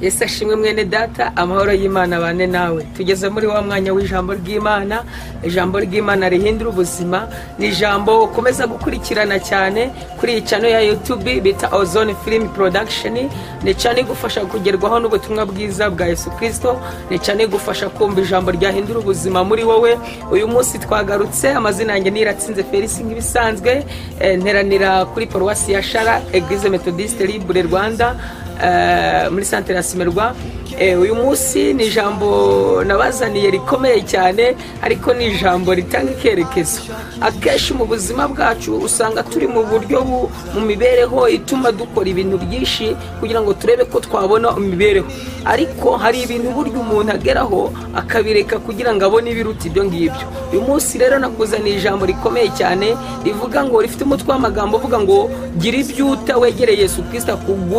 Yesu ashimwe mwene data, amahoro y'Imana bane nawe. Tugeze muri wa mwanya w'ijambo ry'Imana. Ijambo ry'Imana rihindura ubuzima. Ni ijambo ukomeza gukurikirana cyane kuri iyi channel ya YouTube bita Ozone Film Production. Ni channel igufasha kugerwaho n'ubutumwa bwiza bwa Yesu Kristo. Ni channel igufasha kumva ijambo ryahindura ubuzima muri wowe. Uyu munsi twagarutse, amazina yanjye ni Iratsinze Felix nk'ibisanzwe, nteranira kuri Paruwasi ya Shara, Eglise Methodiste Libre Rwanda, muri Centre ya Simerwa. Uyu munsi ni ijambo nabazaniye rikomeye cyane, ariko ni ijambo ritanga ikerekezo. Akenshi mu buzima bwacu usanga turi mu buryo mu mibereho ituma dukora ibintu byinshi kugira ngo turebe ko twabona imibereho, ariko hari ibintu buryo umuntu ageraho akabireka kugira ngo abone ibiruta ibyo ngibyo. Uyu munsi rero nakuzaniye ijambo rikomeye cyane rivuga ngo, rifite umutwe w'amagambo uvuga ngo gira ibyuta wegere Yesu Kristo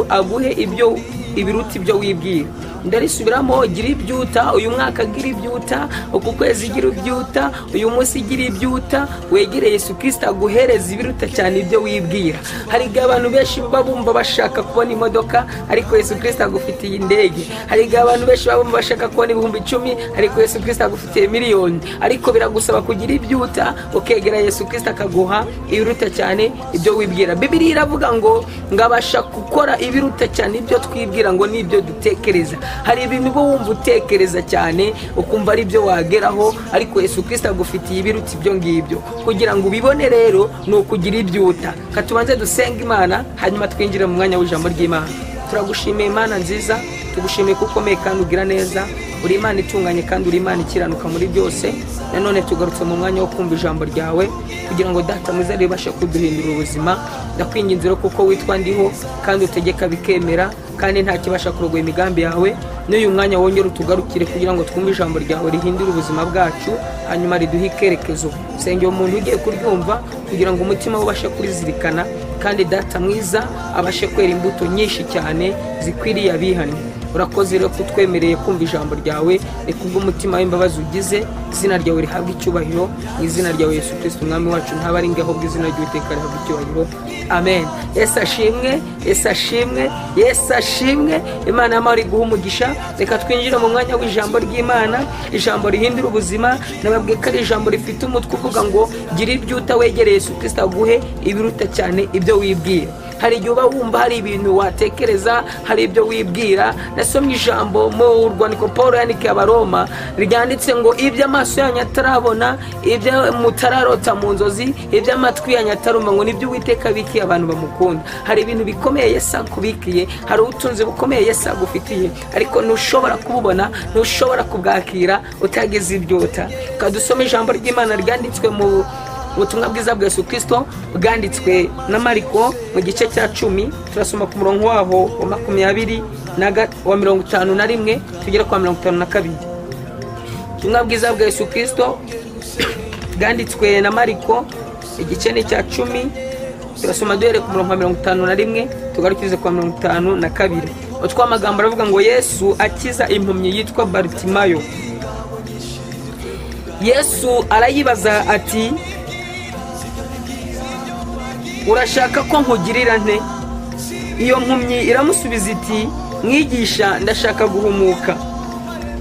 aguhe ibyo ibiruta ibyo wibwira. Ndarisubiramo, gira ibyuta. Uyu mwaka gira ibyuta, uku kwezi gira ibyuta, uyu munsi gira ibyuta, wegere Yesu Kristo aguhereza ibiruta cyane ibyo wibwira. Hari abantu benshi babumva bashaka kubona imodoka, ariko Yesu Kristo agufitiye indege. Hari abantu benshi babumva bashaka kubona ibihumbi 10, ariko Yesu Kristo agufitiye miliyoni. Ariko biragusaba kugira ibyuta, ukegera Yesu Kristo akaguha ibiruta cyane ibyo wibwira. Bibiliya iravuga ngo ngabasha gukora ibiruta cyane ibyo twibwira ngo nibyo dutekereza. Hari ibintu bo wumva utekereza cyane ukumva ari byo wageraho, ariko Yesu Kristo agufitiye ibiruta ibyo ngibyo. Kugira ngo ubibone rero ni ukugira ibyuta. Katubanze dusenga Imana, hanyuma twinjire mu mwanya w'ijambo ry'Imana. Turagushimiye Imana nziza, tugushimiye kuko ukomeye kandi ugira neza. Uri Imana itunganye kandi uri Imana ikiranuka muri byose. Nanone tugarutse mu mwanya wo kumva ijambo ryawe kugira ngo data mwiza ribashe kuduhindura ubuzima. Ndakwinginze rero kuko witwa ndiho kandi utegeka bikemera, kandi nta kibasha kurogoya imigambi yawe. N'uyu mwanya wongera utugarukire kugira ngo twumve ijambo ryawe rihindure ubuzima bwacu, hanyuma riduhe ikerekezo. Senge umuntu ugiye kuryumva kugira ngo umutima we ubashe kurizirikana, kandi data mwiza abashe kwera imbuto nyinshi cyane zikwiriye abihannye. Urakoze rero kutwemereye kumva ijambo ryawe, reka umutima w'imbabazi ugize, izina ryawe rihabwe icyubahiro. Mu izina ryawe Yesu Kristo umwami wacu, ntaba ngaho bw'izina ry'Uwiteka rihabwe icyubahiro. Amen. Yesu ashimwe, Yesu ashimwe, Yesu ashimwe. Imana y'amahoro iguha umugisha. Reka twinjire mu mwanya w'ijambo ry'Imana, ijambo rihindura ubuzima. Nababwiye ko ari ijambo rifite umutwe uvuga ngo gira ibyuta wegere Yesu Kristo aguhe ibiruta cyane ibyo wibwira. Hari igihe uba wumva hari ibintu watekereza, hari ibyo wibwira. Nasomye ijambo mu rwandiko Paulo yandikiye Abaroma ryanditse ngo ibyo amaso yanyu atarabona, ibyo mutararota mu nzozi, ibyo amatwi yanyu atarumva, ngo nibyo Uwiteka abikiye abantu bamukunda. Hari ibintu bikomeye Yesu akubikiye, hari ubutunzi bukomeye Yesu agufitiye, ariko ntushobora kububona, ntushobora kubwakira utagize ibyuta. Kadusome ijambo ry'Imana ryanditswe mu ubutumwa bwiza bwa Yesu Kristo bwanditswe na Mariko mu gice cya 10. Turasoma ku murongo waho wa 51 tugera kwa 52. Ubutumwa bwiza bwa Yesu Kristo bwanditswe na Mariko igice cya 10. Turasoma duhere ku murongo wa 51 tugarukize kwa 52. Utwa amagambo aravuga ngo Yesu akiza impumyi yitwa Bartimayo. Yesu arayibaza ati, urashaka ko nkugirira nte? Iyo mpumyi iramusubiza iti, mwigisha, ndashaka guhumuka.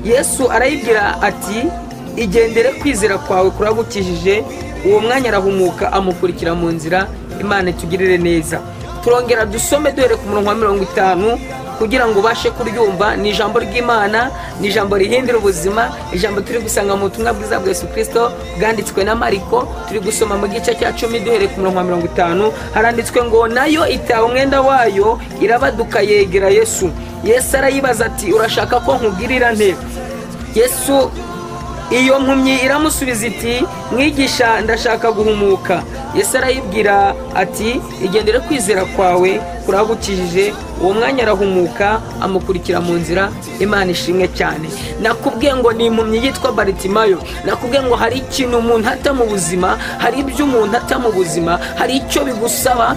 Yesu arayibwira ati, igendere, kwizera kwawe kuragukijije. Uwo mwanya arahumuka, amukurikira mu nzira. Imana itugirire neza. Turongera dusome duhere ku murongo wa 50 kugira ngo ubashe kuryumva. Ni ijambo ry'Imana, ni ijambo rihindura ubuzima, ijambo turi gusanga mu butumwa bwiza bwa Yesu Kristo bwanditswe na Mariko. Turi gusoma mu gice cya 10 duhere ku murongo wa 50. Haranditswe ngo, nayo itaha umwenda wayo irabaduka yegera Yesu. Yesu arayibaza ati, urashaka ko nkugirira nte? Yesu iyo mpumyi iramusubiza iti, mwigisha, ndashaka guhumuka. Yesu arayibwira ati, igendere, kwizera kwawe kuragukijije. Uwo mwanya arahumuka, amukurikira mu nzira. Imana ishimwe cyane. Nakubwiye ngo ni impumyi yitwa Bartimayo. Nakubwiye ngo hari ikintu umuntu ata mu buzima, hari ibyo umuntu ata mu buzima, hari icyo bigusaba,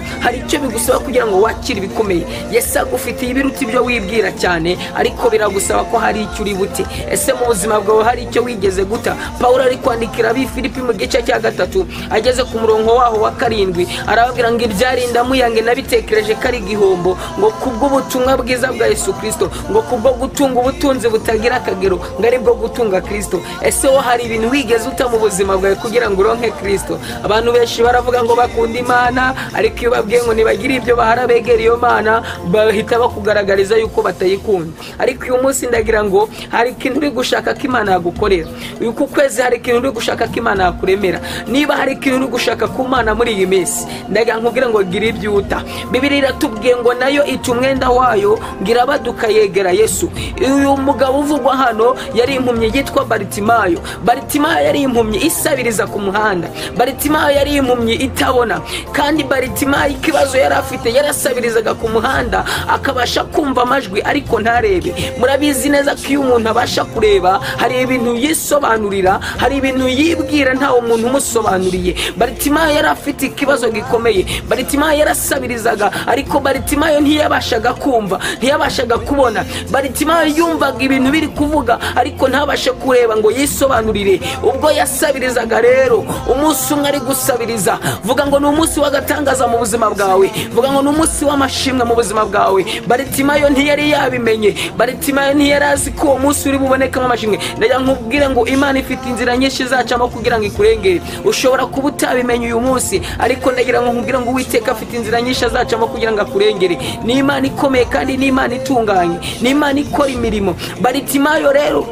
kugira ngo wakire ibikomeye. Yesu agufitiye ibiruta ibyo wibwira cyane, ariko biragusaba ko hari icyo uri buti. Ese mu buzima bwawe hari icyo wigeze guta? Paulo ari kwandikira Abifilipi mu gice cya 3 ageze ku murongo waho wa 7 arababwira ngo ibyarinda muyange nabitekereje kari igihombo ngo kubw'ubutumwa bwiza bwa Yesu Kristo, ngo kubwo gutunga ubutunzi butagira akagero ngo ari bwo gutunga Kristo. Ese wo hari ibintu wigeze uta mu buzima bwawe kugira ngo uronke Kristo? Abantu benshi baravuga ngo bakunda Imana, ariko iyo babwiye ngo nibagire ibyo bahara begera iyo Mana bahita bakugaragariza yuko batayikunda. Ariko uyu munsi ndagira ngo hari ikintu uri gushaka ko Imana yagukorera. Uku kwezi hari ikintu uri gushaka ko Imana yakuremera. Niba hari ikintu uri gushaka ku Mana muri iyi minsi, ndagira nkubwire ngo gira ibyo uta. Bibiliya iratubwiye ngo nayo ita umwenda wayo ngira baduka yegera Yesu. Uyu mugabo uvugwa hano yari impumyi yitwa Baritimayo. Baritimayo yari impumyi isabiriza ku muhanda. Baritimayo yari impumyi itabona, kandi Baritimayo ikibazo yari afite yarasabirizaga ku muhanda akabasha kumva amajwi ariko ntarebe. Murabizi neza ko iyo umuntu abasha kureba hari ibintu yisobanurira, hari ibintu yibwira ntawe umuntu umusobanuriye. Baritimayo yari afite ikibazo gikomeye. Baritimayo yarasabirizaga ariko Baritimayo ntiyabashaga kumva, ntiyabashaga kubona. Baritimayo yumvaga ibintu biri kuvuga ariko ntabashe kureba ngo yisobanurire. Ubwo yasabirizaga rero, umunsi umwe ari gusabiriza, vuga ngo ni umunsi w'agatangaza mu buzima bwawe, vuga ngo ni umunsi w'amashimwe mu buzima bwawe. Baritimayo ntiyari yabimenye, Baritimayo ntiyari azi ko uwo munsi uri bubonekamo amashimwe. Ndagira nkubwire ngo Imana ifite inzira nyinshi izacamo kugira ngo ikurengere. Ushobora kuba utabimenye uyu munsi, ariko ndagira ngo nkubwire ngo Uwiteka afite inzira nyinshi azacamo kugira ngo akurengere. Ni Imana ikomeye kandi ni Imana itunganye, ni Imana ikora imirimo. Baritimayo rero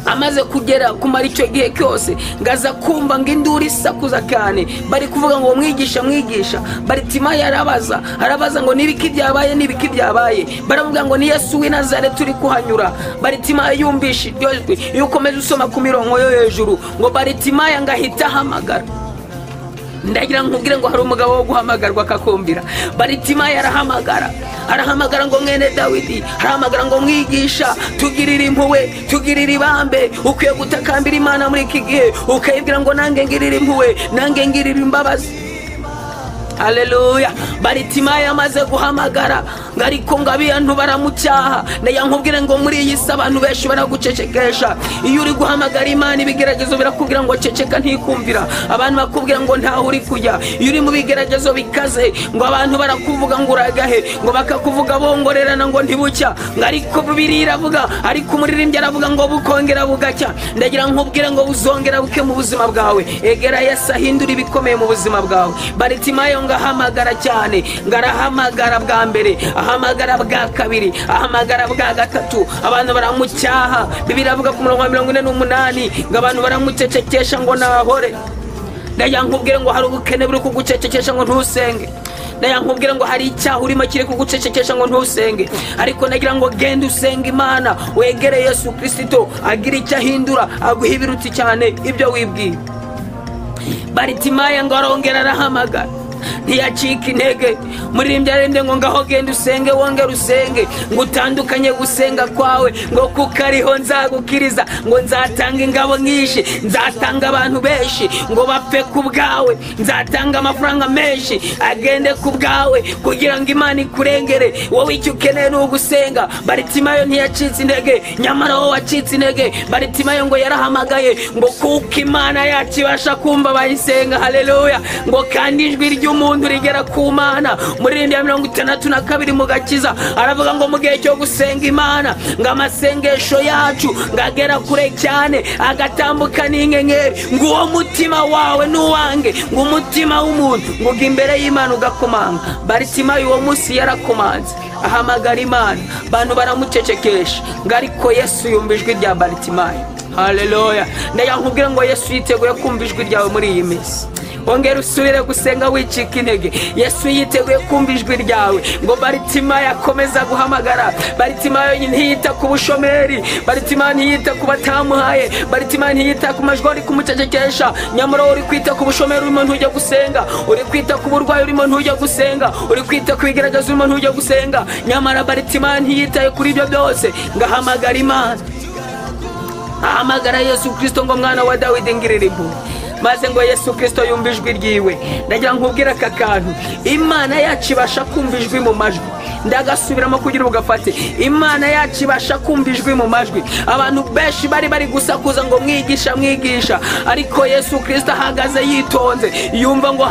amaze kugera kumara icyo gihe cyose ngaza kumva ngo induru isakuza cyane, bari kuvuga ngo mwigisha mwigisha. Baritimayo arabaza ngo nibiki byabaye. Baravuga ngo ni Yesu w'i Nazareti turi kuhanyura. Baritimayo yumvisha iryo jwi. Iyo ukomeza usoma ku mirongo yo hejuru ngo Baritimayo ngahita ahamagara. Ndagira nkubwire ngo hari umugabo wo guhamagarwa akakumvira. Baritimayo arahamagara ngo mwene Dawidi, arahamagara ngo mwigisha, tugirire impuhwe, tugirire ibambe. Ukwiye gutakambira Imana muri iki gihe ukayibwira ngo nange ngirire impuhwe, nange ngirire imbabazi. Haleluya. Baritimayo amaze guhamagara ariko ngo abantu baramucyaha. Ndagira nkubwire ngo muri iyi si abantu benshi baragucecekesha. Iyo uri guhamagara Imana ibigeragezo birakubwira ngo ceceka ntikumvira. Abantu bakubwira ngo ntaho uri kujya. Iyo uri mu bigeragezo bikaze ngo abantu barakuvuga ngo uragahe, ngo bakakuvuga bongorerana ngo ntibucya. Ariko Bibiliya iravuga, ariko umuririmbyi aravuga ngo bukongera bugacya. Ndagira nkubwire ngo buzongera buke mu buzima bwawe. Egera Yesu ahindura ibikomeye mu buzima bwawe. Baritimayo ngahamagara cyane, ngarahamagara bwa mbere, ahamagara bwa kabiri, ahamagara bwa gatatu. Abantu baramucyaha. Bibiliya iravuga ku murongo wa 48 ngo abantu baramucecekesha ngo nahore. Ndagira nkubwire ngo hari ubukene buri kugucecekesha ngo ntusenge. Ndagira nkubwire ngo hari icyaha urimo kiri kugucecekesha ngo ntusenge. Ariko ndagira ngo genda usenge Imana, wegere Yesu Kristo agira icyo ahindura, aguha ibiruti cyane ibyo wibwira. Baritimayo ngo arongera arahamagara, ntiyacika intege. Muririmbyi arembye ngo ngaho genda usenge, wongera usenge, ngo utandukanye gusenga kwawe, ngo kuko ariho nzagukiriza, ngo nzatanga ingabo nyinshi, nzatanga abantu benshi ngo bapfe ku bwawe, nzatanga amafaranga menshi agende ku bwawe kugira ngo Imana ikurengere. Wowe icyo ukeneye ni ugusenga. Baritimayo ntiyacitse intege, nyamara wowe wacitse intege. Baritimayo ngo yarahamagaye ngo kuko Imana yacu ibasha kumva bayisenga. Haleluya. Ngo kandi ijwi ry'umuntu rigera ku Mana. Muririmbyi 62 mu Gakiza aravuga ngo mu gihe cyo gusenga Imana ngo amasengesho yacu ngagera kure cyane agatambuka n'inyenyeri. Ngo uwo mutima wawe nuwange, ngo umutima w'umuntu ngo imbere y'Imana ugakomanga. Baritimayo uwo munsi yarakomanze ahamagara Imana, abantu baramucecekesha ngo ariko Yesu yumva ijwi rya Baritimayo. Haleluya. Ndagira nkubwire ngo Yesu yiteguye kumva ijwi ryawe muri iyi minsi. Ongera usubire gusenga wicika intege. Yesu yiteguye kumva ijwi ryawe. Ngo Baritimayo akomeza guhamagara. Baritimayo ntiyita ku bushomeri, Baritimayo ntiyita ku batamuhaye, Baritimayo ntiyita ku majwi ari kumucecekesha. Nyamara uri kwita ku bushomeri urimo ntujya gusenga, uri kwita ku burwayi urimo ntujya gusenga, uri kwita ku bigeragezo urimo ntujya gusenga. Nyamara Baritimayo ntiyitaye kuri ibyo byose, ngahamagara Imana, ahamagara Yesu Kristo ngo mwana wa Dawidi ngirira impuhwe, maze ngo Yesu Kristo yumva ijwi ryiwe. Ndagira nkubwira aka kantu, Imana yacu ibasha kumva ijwi mu majwi. Ndagasubiramo kugira ugafate. Imana yacu ibasha kumva ijwi mu majwi. Abantu benshi bari gusakuza ngo mwigisha, ariko Yesu Kristo ahagaze yitonze, yumva ngo